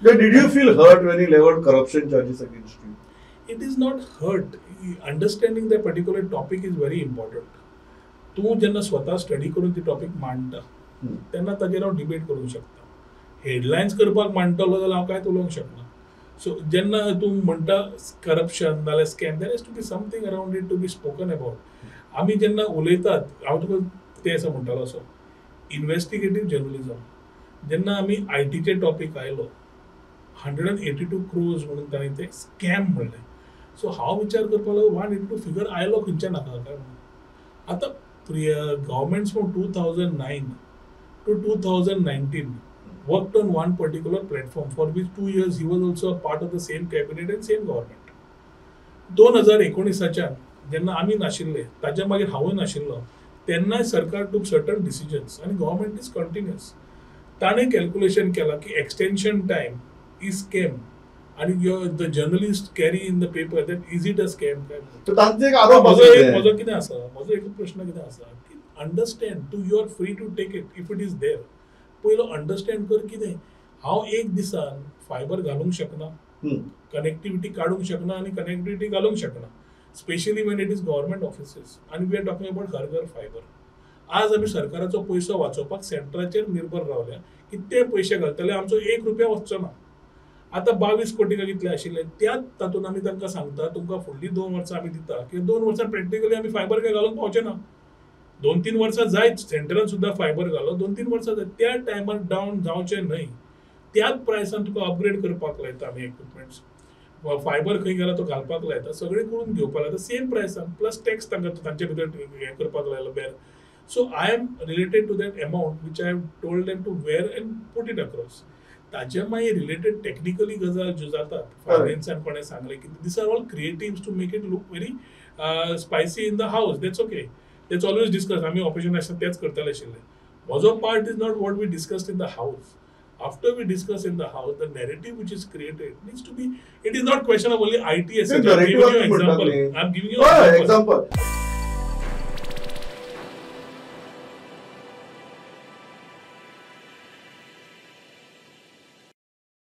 Did you feel hurt when he leveled corruption charges against you? It is not hurt. Understanding that particular topic is very important. तू जेन्ना स्वता study करून ती topic मांडटा तेन्ना ताजेर हांव डिबेट करूंक शकता. हेडलायन्स करपाक मांडटलो जाल्यार हांव कांयच उलोवंक शकना. सो जेन्ना तूं म्हणटा करप्शन नाल्यार scam there has to be something around it to be spoken about. आमी जेन्ना उलयतात हांव तुका ते असो म्हणटालो असो इन्व्हेस्टिगेटीव जर्नलिझम जेन्ना आमी आयटीचे टॉपिक आयलो 182 crores म्हणून ताणें ते स्कॅम म्हणलें. सो हांव विचार करपाक लागलो 182 फिगर आयलो खंयच्या नाका काय म्हणून. आतां governments from 2009 to 2019 worked on one particular platform for which 2 years he was also a part of the same cabinet and same government. 2019च्यान जेन्ना आमी नाशिल्ले ताच्या मागीर हांवूय नाशिल्लो तेन्नाय सरकार टूक सर्टन डिसिजन्स आनी गव्हर्मेंट इज कंटिन्युअस. ताणें कॅल्क्युलेशन केलां की एक्सटेंशन टायम इज स्कॅम आणि the journalist carry in the paper that is it a scam काय. म्हजो कितें आसा म्हजो एक प्रश्न कितें आसा की understand to you are free to take it if it is there. पयलो अंडरस्टँड कर कितें हांव एक दिसान फायबर घालूंक शकना कनेक्टिविटी काडूंक शकना आनी कनेक्टिविटी घालूंक शकना specially when it is government offices आनी वी आर टॉकिंग अबाउट हर घर फायबर. आज आमी सरकाराचो पयसो वाचोवपाक सेंटराचेर निर्भर रावल्या की ते पयशे घालतले आमचो 1 रुपया वचचो ना. आतां 22 कोटी काय कितले आशिल्ले त्याच तातूंत आमी तांकां सांगता तुमकां फुडलीं 2 वर्सां आमी दिता की 2 वर्सां प्रॅक्टिकली आमी फायबर काय घालूंक पावचे ना. 2-3 वर्सां जायत सेंटरान सुद्दां फायबर घालो 2-3 वर्सां जाय त्या टायमार डावन जावचें न्हय. त्याच प्रायसान तुका अपग्रेड करपाक लायता आमी इक्विपमेंट्स. फायबर खंय गेला तो घालपाक लायता सगळें करून घेवपाक लायता सेम प्रायसान प्लस टॅक्स तांकां तांचे भितर हें करपाक लायलो बेर. So I am related to that amount which I have told them to wear and put it across. ताच्या मागीर रिलेटेड टेक्निकली गजाल ज्यो जातात फायनान्सान कोणें सांगलें की these are all creatives to make it look very spicy in the house. That's okay. That's always discuss. आमी operation आसता तेच करताले आशिल्ले. म्हजो part is not what we discussed in the house. After we discuss in the house, the narrative which is created needs to be. It is not question of only IT. I'm giving you an example.